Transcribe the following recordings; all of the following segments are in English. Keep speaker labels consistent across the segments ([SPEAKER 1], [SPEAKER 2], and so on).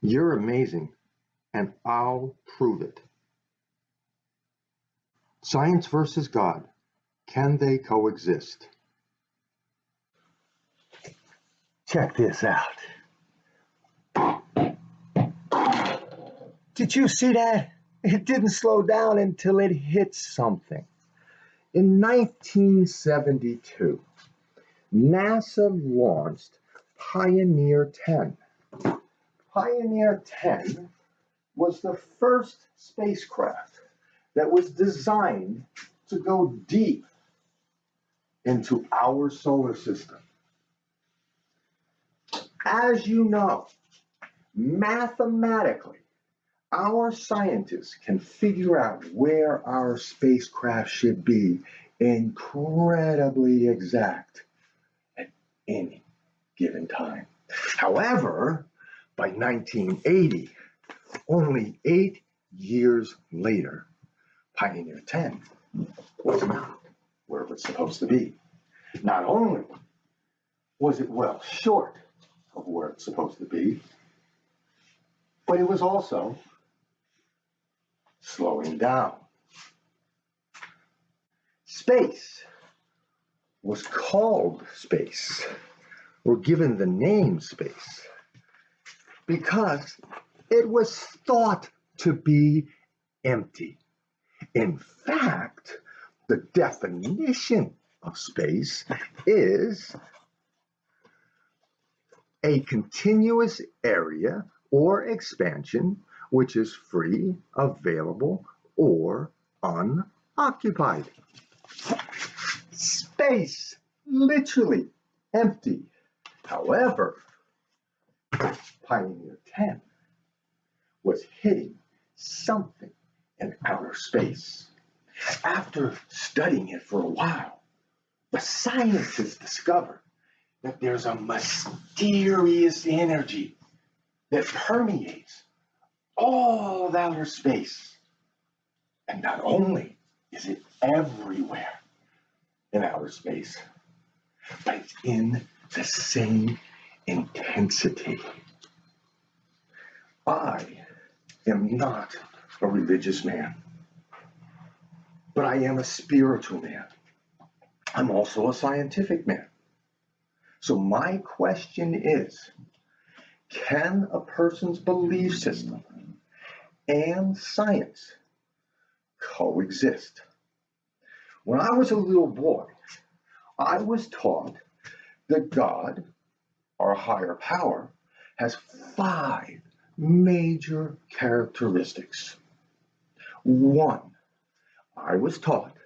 [SPEAKER 1] You're amazing, and I'll prove it. Science versus God. Can they coexist?
[SPEAKER 2] Check this out. Did you see that? It didn't slow down until it hit something. In 1972, NASA launched Pioneer 10. Pioneer 10 was the first spacecraft that was designed to go deep into our solar system. As you know, mathematically, our scientists can figure out where our spacecraft should be incredibly exact at any given time. However, by 1980, only 8 years later, Pioneer 10 was not where it was supposed to be. Not only was it well short of where it's supposed to be, but it was also slowing down. Space was called space, or given the name space, because it was thought to be empty. In fact, the definition of space is a continuous area or expansion which is free, available, or unoccupied. Space, literally empty. However, Pioneer 10 was hitting something in outer space. After studying it for a while, the scientists discovered that there's a mysterious energy that permeates all of outer space. And not only is it everywhere in outer space, but it's in the same intensity. I am not a religious man, but I am a spiritual man. I'm also a scientific man. So my question is, can a person's belief system and science coexist? When I was a little boy, I was taught that God, our higher power, has 5 major characteristics. 1, I was taught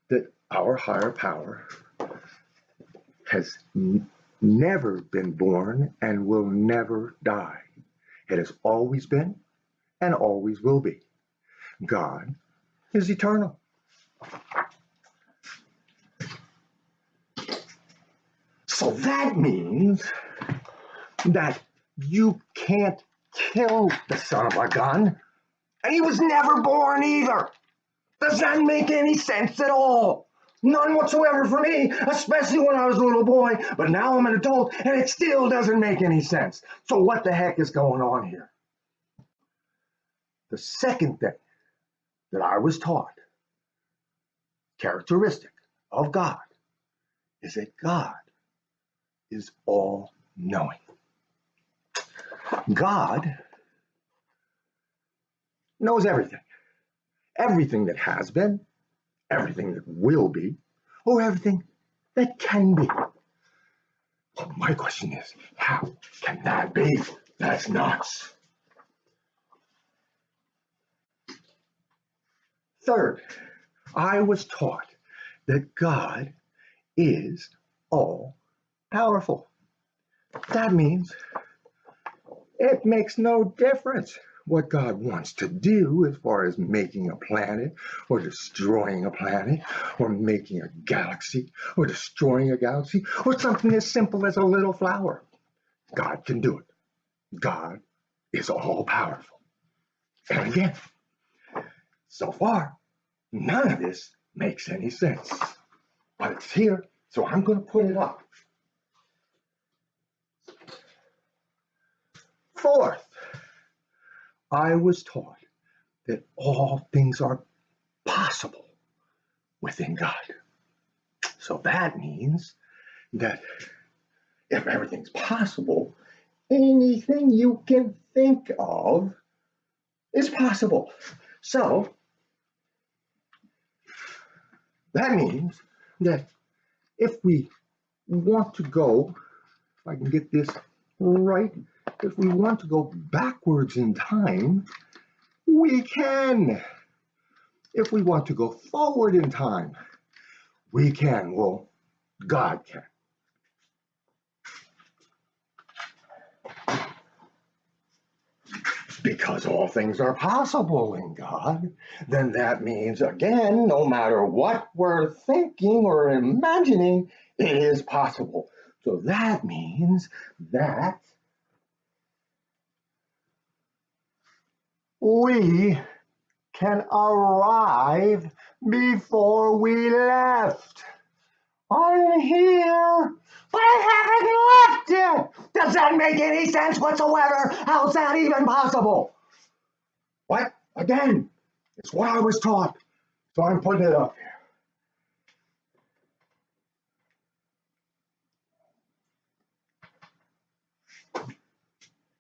[SPEAKER 2] that our higher power has never been born and will never die. It has always been and always will be. God is eternal. So that means that you can't kill the son of a gun, and he was never born either. Does that make any sense at all? None whatsoever for me, especially when I was a little boy, but now I'm an adult and it still doesn't make any sense. So what the heck is going on here? The second thing that I was taught, characteristic of God, is that God is all-knowing. God knows everything. Everything that has been, everything that will be, or everything that can be. So my question is, how can that be? That's nuts. Third, I was taught that God is all-powerful. That means it makes no difference what God wants to do as far as making a planet or destroying a planet or making a galaxy or destroying a galaxy or something as simple as a little flower. God can do it. God is all powerful. And again, so far, none of this makes any sense. But it's here, so I'm going to put it up. Fourth, I was taught that all things are possible within God. So that means that if everything's possible, anything you can think of is possible. So that means that if we want to go, if I can get this right, if we want to go backwards in time, we can. If we want to go forward in time, we can. Well, God can. Because all things are possible in God, then that means, again, no matter what we're thinking or imagining, it is possible. So that means that we can arrive before we left. I'm here, but I haven't left yet. Does that make any sense whatsoever? How's that even possible? What? Again, it's what I was taught, so I'm putting it up here.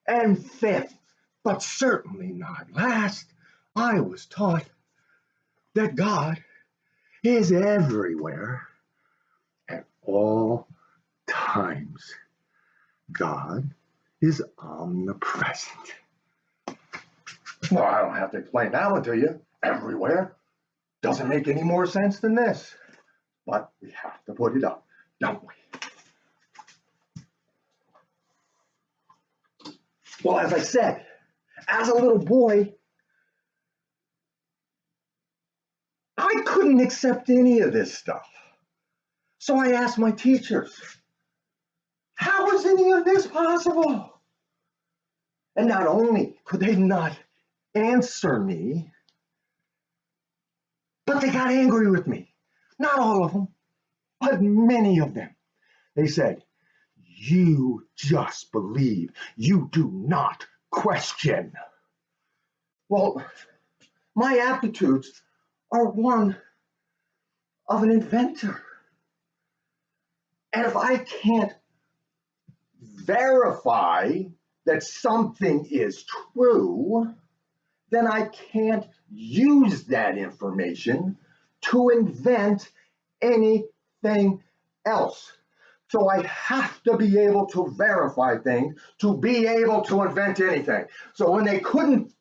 [SPEAKER 2] And fifth, but certainly not last, I was taught that God is everywhere at all times. God is omnipresent. Well, I don't have to explain that one to you. Everywhere doesn't make any more sense than this. But we have to put it up, don't we? Well, as I said, as a little boy, I couldn't accept any of this stuff. So I asked my teachers, how is any of this possible? And not only could they not answer me, but they got angry with me. Not all of them, but many of them. They said, you just believe, you do not question. Well, my aptitudes are one of an inventor. And if I can't verify that something is true, then I can't use that information to invent anything else. So I have to be able to verify things to be able to invent anything. So when they couldn't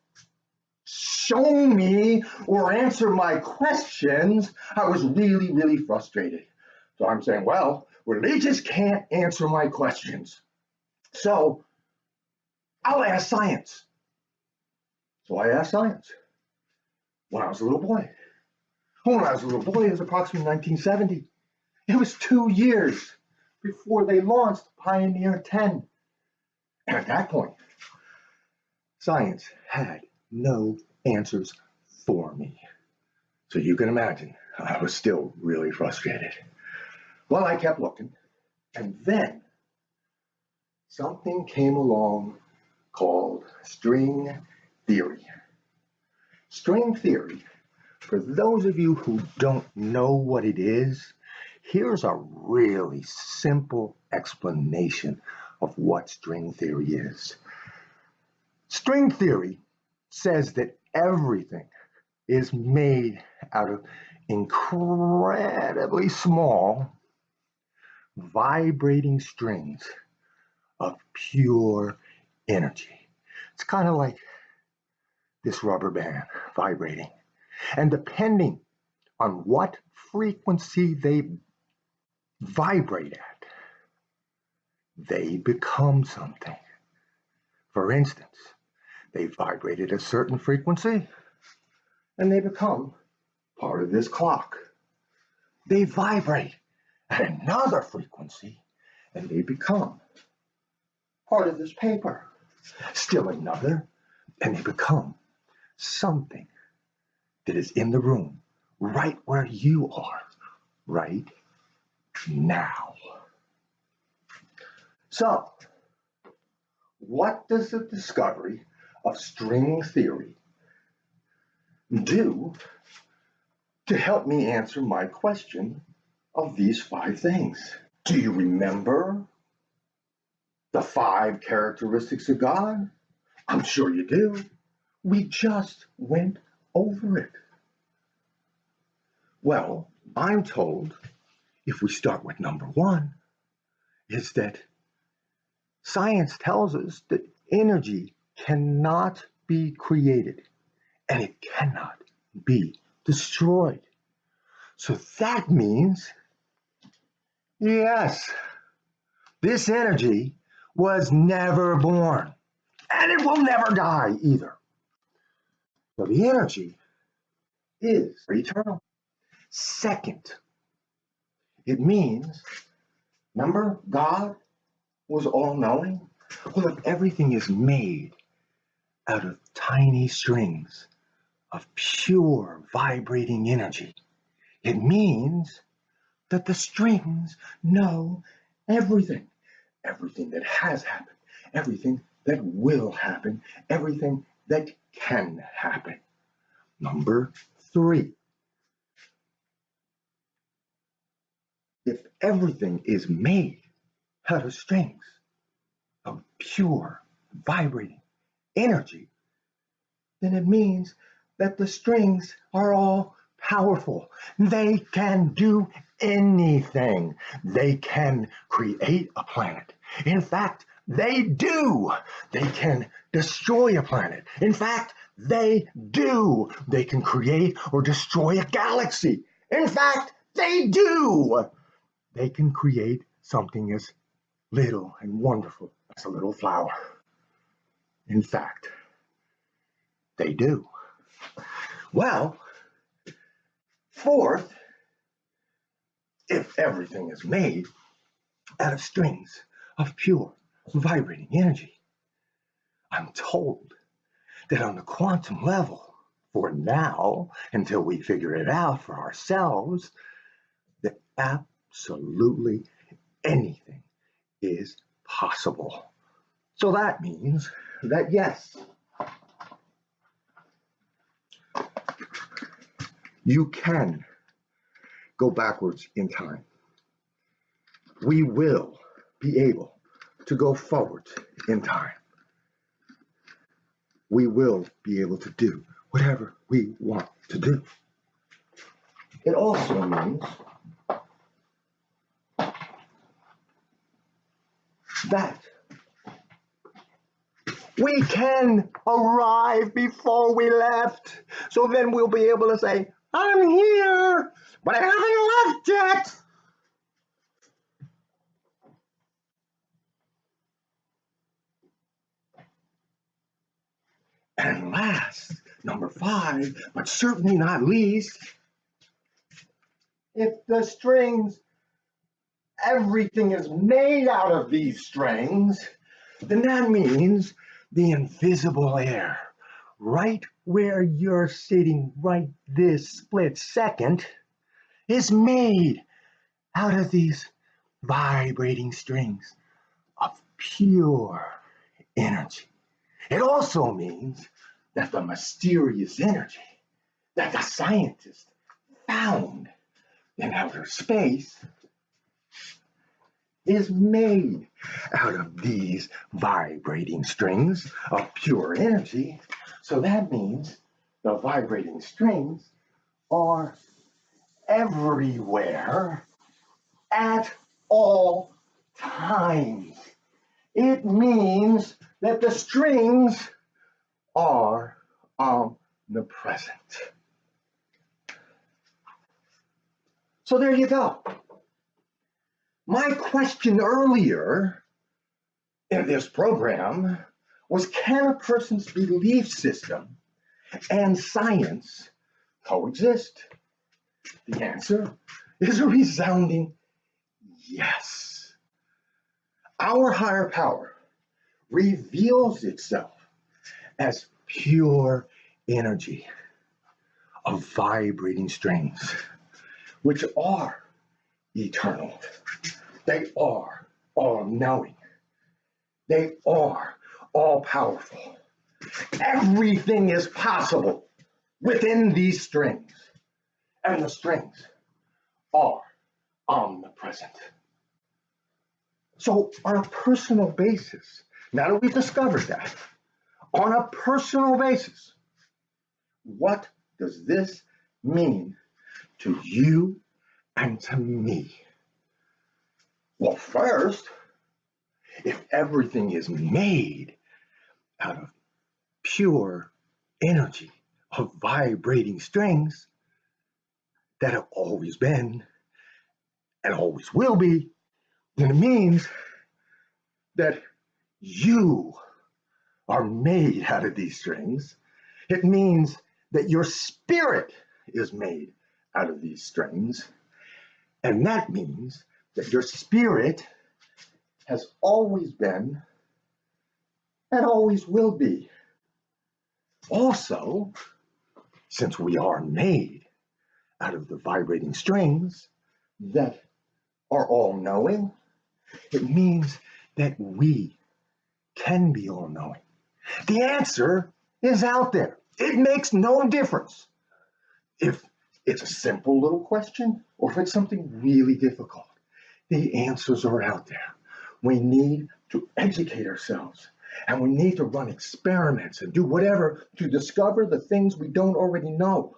[SPEAKER 2] show me or answer my questions, I was really, really frustrated. So I'm saying, well, religious can't answer my questions. So I'll ask science. So I asked science when I was a little boy. When I was a little boy, it was approximately 1970. It was 2 years before they launched Pioneer 10. And at that point, science had no answers for me. So you can imagine, I was still really frustrated. Well, I kept looking, and then something came along called string theory. String theory, for those of you who don't know what it is, here's a really simple explanation of what string theory is. String theory says that everything is made out of incredibly small vibrating strings of pure energy. It's kind of like this rubber band vibrating. And depending on what frequency they vibrate at, they become something. For instance, they vibrate at a certain frequency and they become part of this clock. They vibrate at another frequency and they become part of this paper. Still another, and they become something that is in the room right where you are right now. So, what does the discovery of string theory do to help me answer my question of these 5 things? Do you remember the 5 characteristics of God? I'm sure you do. We just went over it. Well, I'm told if we start with number 1, is that science tells us that energy cannot be created and it cannot be destroyed. So that means, yes, this energy was never born and it will never die either. So the energy is eternal. Second, it means, remember, God was all-knowing? Well, if everything is made out of tiny strings of pure vibrating energy, it means that the strings know everything. Everything that has happened, everything that will happen, everything that can happen. Number 3, if everything is made out of strings of pure vibrating energy, then it means that the strings are all powerful. They can do anything. They can create a planet. In fact, they do. They can destroy a planet. In fact, they do. They can create or destroy a galaxy. In fact, they do. They can create something as little and wonderful as a little flower. In fact, they do. Well, fourth, if everything is made out of strings of pure vibrating energy, I'm told that on the quantum level, for now, until we figure it out for ourselves, that absolutely anything is possible. So that means that yes, you can go backwards in time. We will be able to go forward in time. We will be able to do whatever we want to do. It also means that we can arrive before we left. So then we'll be able to say, I'm here, but I haven't left yet. And last, number 5, but certainly not least, if the strings, everything is made out of these strings, then that means the invisible air, right where you're sitting right this split second, is made out of these vibrating strings of pure energy. It also means that the mysterious energy that the scientists found in outer space is made out of these vibrating strings of pure energy. So that means the vibrating strings are everywhere at all times. It means that the strings are omnipresent. So there you go. My question earlier in this program was, can a person's belief system and science coexist? The answer is a resounding yes. Our higher power reveals itself as pure energy of vibrating strings, which are eternal. They are all-knowing. They are all-powerful. Everything is possible within these strings, and the strings are omnipresent. So on a personal basis, now that we've discovered that, on a personal basis, what does this mean to you and to me? Well, first, if everything is made out of pure energy of vibrating strings that have always been and always will be, then it means that you are made out of these strings. It means that your spirit is made out of these strings. And that means that your spirit has always been and always will be. Also, since we are made out of the vibrating strings that are all-knowing, it means that we can be all-knowing. The answer is out there. It makes no difference if it's a simple little question or if it's something really difficult. The answers are out there. We need to educate ourselves, and we need to run experiments and do whatever to discover the things we don't already know.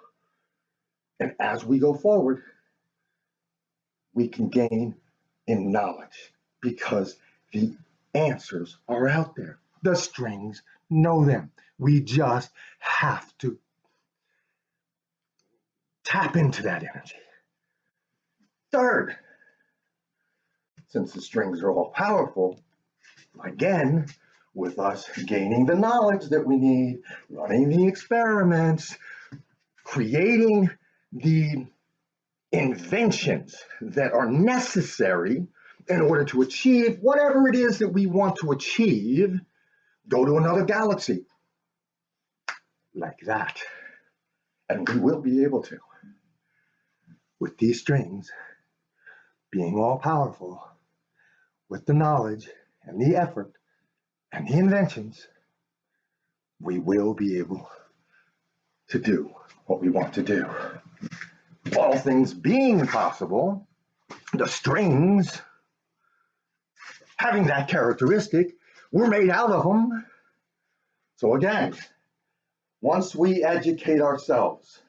[SPEAKER 2] And as we go forward, we can gain in knowledge because the answers are out there. The strings know them. We just have to tap into that energy. Third, since the strings are all powerful, again, with us gaining the knowledge that we need, running the experiments, creating the inventions that are necessary in order to achieve whatever it is that we want to achieve, go to another galaxy. Like that. And we will be able to. With these strings being all powerful, with the knowledge and the effort and the inventions, we will be able to do what we want to do. All things being possible, the strings having that characteristic, we're made out of them. So again, once we educate ourselves,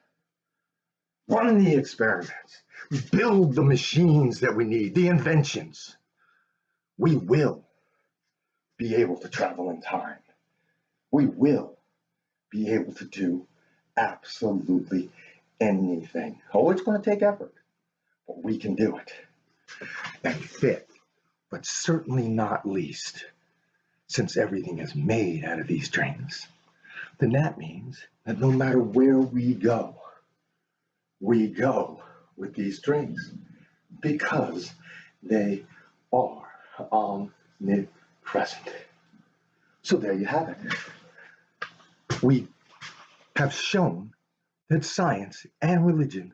[SPEAKER 2] run the experiments, build the machines that we need, the inventions, we will be able to travel in time. We will be able to do absolutely anything. Oh, it's going to take effort, but we can do it. And fifth, but certainly not least, since everything is made out of these strings, then that means that no matter where we go with these strings because they are omnipresent. So there you have it. We have shown that science and religion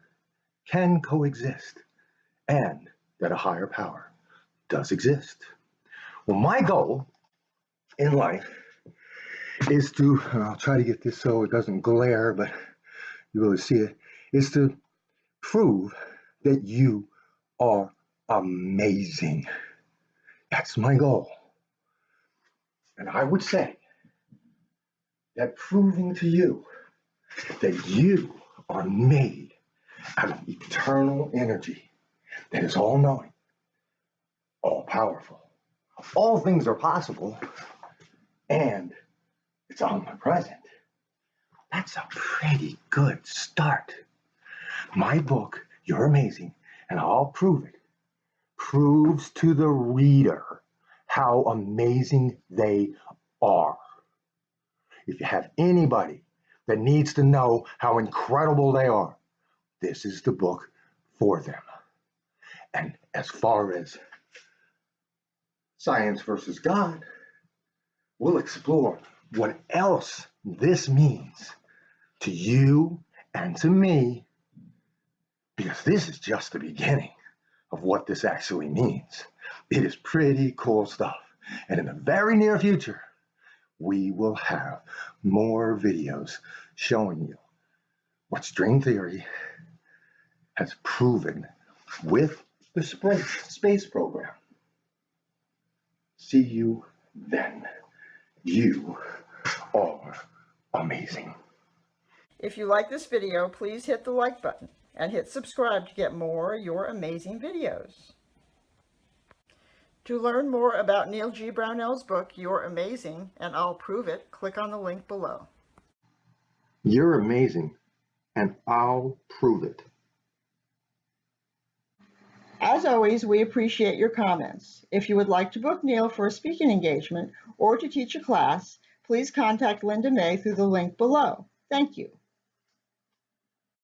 [SPEAKER 2] can coexist and that a higher power does exist. Well, my goal in life is to, I'll try to get this so it doesn't glare, but you really see it, is to prove that you are amazing. That's my goal. And I would say that proving to you that you are made out of eternal energy that is all-knowing, all-powerful, all things are possible, and it's omnipresent. That's a pretty good start. My book, You're Amazing, and I'll prove it, proves to the reader how amazing they are. If you have anybody that needs to know how incredible they are, this is the book for them. And as far as science versus God, we'll explore what else this means to you and to me, because this is just the beginning of what this actually means. It is pretty cool stuff. And in the very near future, we will have more videos showing you what string theory has proven with the space program. See you then. You are amazing.
[SPEAKER 3] If you like this video, please hit the like button and hit subscribe to get more Your Amazing videos. To learn more about Neal G. Brownell's book, You're Amazing, and I'll Prove It, click on the link below.
[SPEAKER 1] You're amazing, and I'll prove it.
[SPEAKER 3] As always, we appreciate your comments. If you would like to book Neal for a speaking engagement or to teach a class, please contact Linda May through the link below. Thank you.